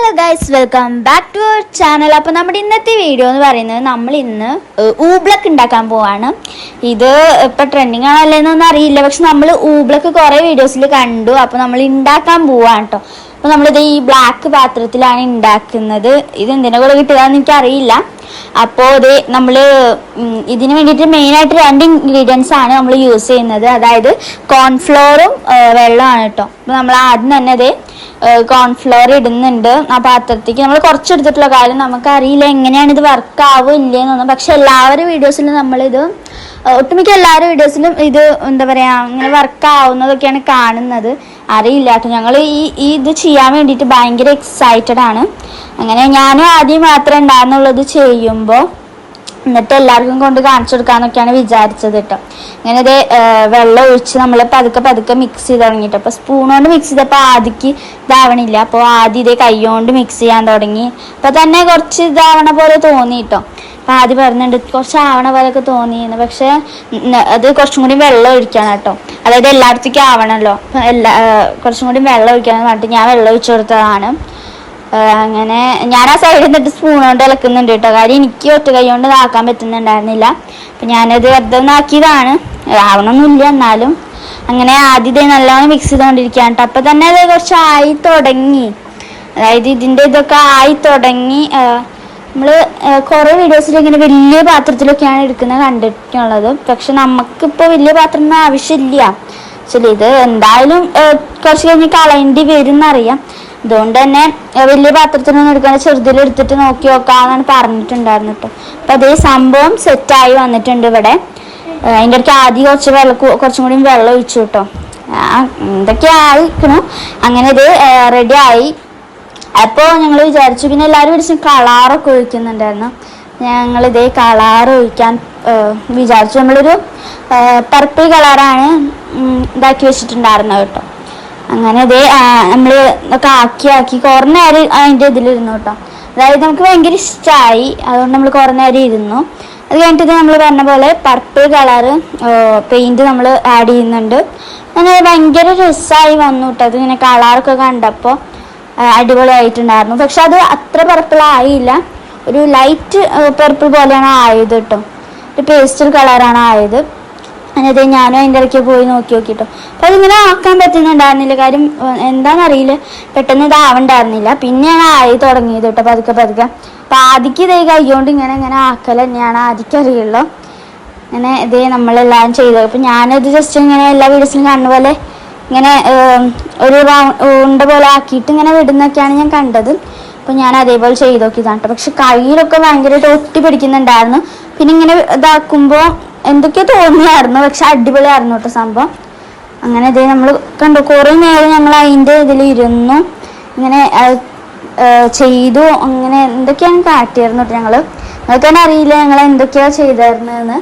Hello guys, welcome back to our channel. അപ്പോൾ നമ്മുടെ ഇന്നത്തെ വീഡിയോ എന്ന് പറയുന്നത് നമ്മൾ ഇന്ന് ഊബ്ലക്ക് ഉണ്ടാക്കാൻ പോവാണ്. ഇത് ഇപ്പം ട്രെൻഡിങ് ആണോ അല്ലേന്നൊന്നും അറിയില്ല, പക്ഷെ നമ്മൾ ഊബ്ലക്ക് കുറേ വീഡിയോസിൽ കണ്ടു. അപ്പോൾ നമ്മൾ ഉണ്ടാക്കാൻ പോവാണ് കേട്ടോ. അപ്പോൾ നമ്മളിത് ഈ ബ്ലാക്ക് പാത്രത്തിലാണ് ഉണ്ടാക്കുന്നത്. ഇത് എന്തിനെ കൂടെ കിട്ടുകയെന്ന് എനിക്കറിയില്ല. അപ്പോൾ ഇത് നമ്മൾ ഇതിന് വേണ്ടിയിട്ട് മെയിനായിട്ട് 2 ഇൻഗ്രീഡിയൻസ് ആണ് നമ്മൾ യൂസ് ചെയ്യുന്നത്. അതായത് കോൺഫ്ലോറും വെള്ളമാണ് കേട്ടോ. അപ്പോൾ നമ്മൾ ആദ്യം തന്നെ അത് കോൺഫ്ലോർ ഇടുന്നുണ്ട് ആ പാത്രത്തേക്ക്. നമ്മൾ കുറച്ചെടുത്തിട്ടുള്ള കാര്യം നമുക്കറിയില്ല എങ്ങനെയാണ് ഇത് വർക്ക് ആവും ഇല്ലേന്നൊന്നും. പക്ഷെ എല്ലാവരും വീഡിയോസിലും നമ്മളിത് ഒട്ടുമിക്ക എല്ലാവരും വീഡിയോസിലും ഇത് എന്താ പറയുക ഇങ്ങനെ വർക്ക് ആവുന്നതൊക്കെയാണ് കാണുന്നത്. അറിയില്ല കേട്ടോ. ഞങ്ങൾ ഇത് ചെയ്യാൻ വേണ്ടിയിട്ട് ഭയങ്കര എക്സൈറ്റഡ് ആണ്. അങ്ങനെ ഞാനും ആദ്യം മാത്രമേ ഉണ്ടായിരുന്നുള്ളത് ചെയ്യുമ്പോൾ, എന്നിട്ട് എല്ലാവർക്കും കൊണ്ട് കാണിച്ചു കൊടുക്കാന്നൊക്കെയാണ് വിചാരിച്ചത് കേട്ടോ. അങ്ങനെ ഇത് വെള്ളം ഒഴിച്ച് നമ്മൾ പതുക്കെ മിക്സ് ചെയ്ത് തുടങ്ങിയിട്ട്, അപ്പോൾ സ്പൂൺ കൊണ്ട് മിക്സ് ചെയ്തപ്പോൾ ആദ്യക്ക് ഇതാവണില്ല. അപ്പോൾ ആദ്യം ഇതേ കൈ കൊണ്ട് മിക്സ് ചെയ്യാൻ തുടങ്ങി. അപ്പോൾ തന്നെ കുറച്ച് ഇതാവണ പോലെ തോന്നി കേട്ടോ. അപ്പോൾ ആദ്യം പറഞ്ഞിട്ടുണ്ട് കുറച്ച് ആവണ പോലെയൊക്കെ തോന്നിയിരുന്നു. പക്ഷെ അത് കുറച്ചും കൂടി വെള്ളം ഒഴിക്കണം കേട്ടോ. അതായത് എല്ലായിടത്തേക്കും ആവണമല്ലോ. കുറച്ചും കൂടി വെള്ളം ഒഴിക്കാന്ന് പറഞ്ഞിട്ട് ഞാൻ വെള്ളം ഒഴിച്ചു കൊടുത്തതാണ്. അങ്ങനെ ഞാൻ ആ സൈഡിൽ നിന്നിട്ട് സ്പൂൺ കൊണ്ട് ഇളക്കുന്നുണ്ട് കേട്ടോ. കാര്യം എനിക്ക് ഒറ്റ കൈ കൊണ്ട് ഇതാക്കാൻ പറ്റുന്നുണ്ടായിരുന്നില്ല. അപ്പം ഞാനത് വെറുതെ ഒന്നാക്കിയതാണ്, ആവണമൊന്നുമില്ല എന്നാലും. അങ്ങനെ ആദ്യം നല്ലോണം മിക്സ് ചെയ്തുകൊണ്ടിരിക്കുകയാണ് കേട്ടോ. അപ്പം തന്നെ അത് കുറച്ച് ആയി തുടങ്ങി. അതായത് ഇതിൻ്റെ ഇതൊക്കെ ആയി തുടങ്ങി. നമ്മൾ കുറേ വീഡിയോസിൽ ഇങ്ങനെ വലിയ പാത്രത്തിലൊക്കെയാണ് എടുക്കുന്നത് കണ്ടിട്ടുള്ളത്. പക്ഷെ നമുക്കിപ്പോൾ വലിയ പാത്രമൊന്നും ആവശ്യമില്ല. ശരി, ഇത് എന്തായാലും കുറച്ച് കഴിഞ്ഞ് കളയേണ്ടി വരും എന്നറിയാം. അതുകൊണ്ട് തന്നെ വലിയ പാത്രത്തിനൊന്നും എടുക്കാതെ ചെറുതിലെടുത്തിട്ട് നോക്കി നോക്കാമെന്നാണ് പറഞ്ഞിട്ടുണ്ടായിരുന്നു കേട്ടോ. അപ്പം അതേ സംഭവം സെറ്റായി വന്നിട്ടുണ്ട് ഇവിടെ. അതിൻ്റെ ഇടയ്ക്ക് ആദ്യം കുറച്ചും കൂടി വെള്ളം ഒഴിച്ചു കേട്ടോ. എന്തൊക്കെ ആയിരിക്കണം. അങ്ങനെ ഇത് റെഡി ആയി. അപ്പോൾ ഞങ്ങൾ വിചാരിച്ചു, പിന്നെ എല്ലാവരും വിളിച്ച് കളറൊക്കെ ഒഴിക്കുന്നുണ്ടായിരുന്നു. ഞങ്ങളിതേ കളർ ഒഴിക്കാൻ വിചാരിച്ചു. നമ്മളൊരു പർപ്പിൾ കളറാണ് ഇതാക്കി വെച്ചിട്ടുണ്ടായിരുന്നത് കേട്ടോ. അങ്ങനെ ഇതേ നമ്മൾ ഒക്കെ ആക്കി കുറേ നേരം അതിൻ്റെ ഇതിലിരുന്നു കേട്ടോ. അതായത് നമുക്ക് ഭയങ്കര ഇഷ്ടമായി, അതുകൊണ്ട് നമ്മൾ കുറേ നേരം ഇരുന്നു. അത് കഴിഞ്ഞിട്ട് നമ്മൾ പറഞ്ഞ പോലെ പർപ്പിൾ കളറ് പെയിൻറ്റ് നമ്മൾ ആഡ് ചെയ്യുന്നുണ്ട്. അങ്ങനെ ഭയങ്കര രസമായി വന്നു കേട്ടോ. അതിങ്ങനെ കളറൊക്കെ കണ്ടപ്പോൾ അടിപൊളിയായിട്ടുണ്ടായിരുന്നു. പക്ഷെ അത് അത്ര പർപ്പിളായില്ല, ഒരു ലൈറ്റ് പർപ്പിൾ പോലെയാണ് ആയത് കേട്ടോ. ഒരു പേസ്റ്റൽ കളറാണ് ആയത്. അതിനത് ഞാനും അതിൻ്റെ ഇടയ്ക്ക് പോയി നോക്കിട്ടോ. അപ്പം അതിങ്ങനെ ആക്കാൻ പറ്റുന്നുണ്ടായിരുന്നില്ല. കാര്യം എന്താണെന്നറിയില്ല, പെട്ടെന്ന് ഇതാവണ്ടായിരുന്നില്ല. പിന്നെയാണ് ആയി തുടങ്ങിയത് കേട്ടോ പതുക്കെ. അപ്പം ആദ്യക്ക് ഇതേ കൈകൊണ്ട് ഇങ്ങനെ ആക്കൽ തന്നെയാണ് ആദ്യക്കറിയുള്ളൂ. അങ്ങനെ ഇതേ നമ്മളെല്ലാം ചെയ്തത്. അപ്പം ഞാനത് ജസ്റ്റ് ഇങ്ങനെ എല്ലാ വീഡിയോസിലും കാണുന്ന പോലെ ഇങ്ങനെ ഒരു ഉണ്ട പോലെ ആക്കിയിട്ട് ഇങ്ങനെ വിടുന്നൊക്കെയാണ് ഞാൻ കണ്ടത്. അപ്പോൾ ഞാൻ അതേപോലെ ചെയ്ത് നോക്കിയതാണ് കേട്ടോ. പക്ഷെ കയ്യിലൊക്കെ ഭയങ്കരമായിട്ട് ഒട്ടി പിടിക്കുന്നുണ്ടായിരുന്നു. പിന്നെ ഇങ്ങനെ ഇതാക്കുമ്പോൾ എന്തൊക്കെയോ തോന്നിയായിരുന്നു, പക്ഷെ അടിപൊളിയായിരുന്നു കേട്ടോ സംഭവം. അങ്ങനെ ഇതേ നമ്മൾ കണ്ടു കുറേ നേരം ഞങ്ങൾ അതിൻ്റെ ഇതിലിരുന്നു, ഇങ്ങനെ ചെയ്തു. അങ്ങനെ എന്തൊക്കെയാണ് കാട്ടിയായിരുന്നു കേട്ടോ. ഞങ്ങൾക്ക് തന്നെ അറിയില്ല ഞങ്ങൾ എന്തൊക്കെയാണ് ചെയ്തായിരുന്നതെന്ന്.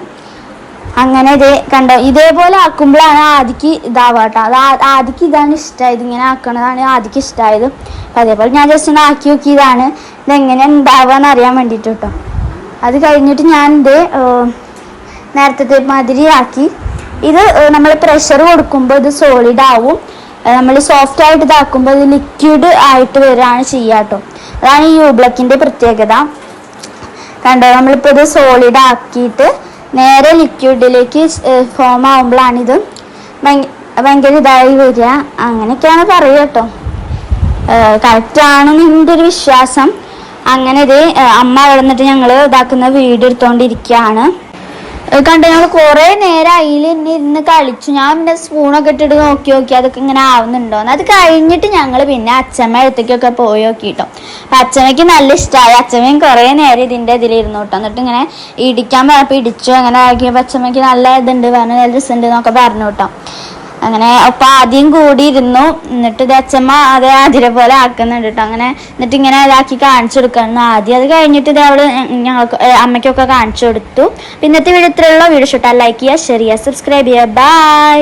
അങ്ങനെ ഇതേ കണ്ടോ, ഇതേപോലെ ആക്കുമ്പോഴാണ് ആദ്യക്ക് ഇതാവുക കേട്ടോ. ആദ്യക്ക് ഇതാണ് ഇഷ്ടമായത്, ഇങ്ങനെ ആക്കണതാണ് ആദ്യക്ക് ഇഷ്ടമായത്. അപ്പം അതേപോലെ ഞാൻ ജസ്റ്റ് ഒന്ന് ആക്കി നോക്കിയതാണ് ഇതെങ്ങനെ ഉണ്ടാവുക എന്ന് അറിയാൻ വേണ്ടിയിട്ട് കേട്ടോ. അത് കഴിഞ്ഞിട്ട് ഞാൻ ഇത് നേരത്തെ മാതിരി ആക്കി. ഇത് നമ്മൾ പ്രഷർ കൊടുക്കുമ്പോൾ ഇത് സോളിഡ് ആവും. നമ്മൾ സോഫ്റ്റ് ആയിട്ട് ഇതാക്കുമ്പോൾ ഇത് ലിക്വിഡ് ആയിട്ട് വരികയാണ് ചെയ്യുക കേട്ടോ. അതാണ് ഈ യൂബ്ലക്കിൻ്റെ പ്രത്യേകത. കണ്ടോ, നമ്മളിപ്പോൾ ഇത് സോളിഡ് ആക്കിയിട്ട് നേരെ ലിക്വിഡിലേക്ക് ഫോം ആവുമ്പോഴാണിത് ഭയങ്കര ഇതായി വരിക. അങ്ങനെയൊക്കെയാണ് പറയുക കേട്ടോ. കറക്റ്റാണെന്ന് എൻ്റെ ഒരു വിശ്വാസം. അങ്ങനെ ഇത് അമ്മ അവിടെ നിന്നിട്ട് ഞങ്ങൾ ഇതാക്കുന്ന വീഡിയോ എടുത്തുകൊണ്ടിരിക്കുകയാണ്. കണ്ടു, ഞങ്ങൾ കുറേ നേരം അതിൽ തന്നെ ഇരുന്ന് കളിച്ചു. ഞാൻ പിന്നെ സ്പൂണൊക്കെ ഇട്ടിട്ട് നോക്കി അതൊക്കെ ഇങ്ങനെ ആവുന്നുണ്ടോന്ന്. അത് കഴിഞ്ഞിട്ട് ഞങ്ങൾ പിന്നെ അച്ഛമ്മ അടുത്തേക്കൊക്കെ പോയി നോക്കിട്ടോ. അപ്പം അച്ഛമ്മയ്ക്ക് നല്ല ഇഷ്ടമായി. അച്ഛമ്മയും കുറേ നേരം ഇതിൻ്റെ ഇതിലിരുന്നു കേട്ടോ. എന്നിട്ട് ഇങ്ങനെ ഇടിക്കാൻ പറഞ്ഞപ്പോൾ ഇടിച്ചു. അങ്ങനെ ആക്കിയപ്പോൾ അച്ഛമ്മയ്ക്ക് നല്ല ഇതുണ്ട് പറഞ്ഞു, നല്ല രസമുണ്ട് എന്നൊക്കെ പറഞ്ഞു കേട്ടോ. അങ്ങനെ ഒപ്പം ആദ്യം കൂടി ഇരുന്നു. എന്നിട്ട് ഇത് അച്ഛമ്മ അത് ആതിരെ പോലെ ആക്കുന്നുണ്ട് കേട്ടോ. അങ്ങനെ എന്നിട്ട് ഇങ്ങനെ ഇതാക്കി കാണിച്ചു കൊടുക്കണം ആദ്യം. അത് കഴിഞ്ഞിട്ട് ഇത് അവള് ഞങ്ങൾക്ക് അമ്മയ്ക്കൊക്കെ കാണിച്ചു കൊടുത്തു. ഇന്നത്തെ വീഡിയോ ഇത്രയുള്ള. വീഡിയോ ഇഷ്ടപ്പെട്ടാൽ ലൈക്ക് ചെയ്യുക, ഷെയർ ചെയ്യുക, സബ്സ്ക്രൈബ് ചെയ്യുക. ബൈ.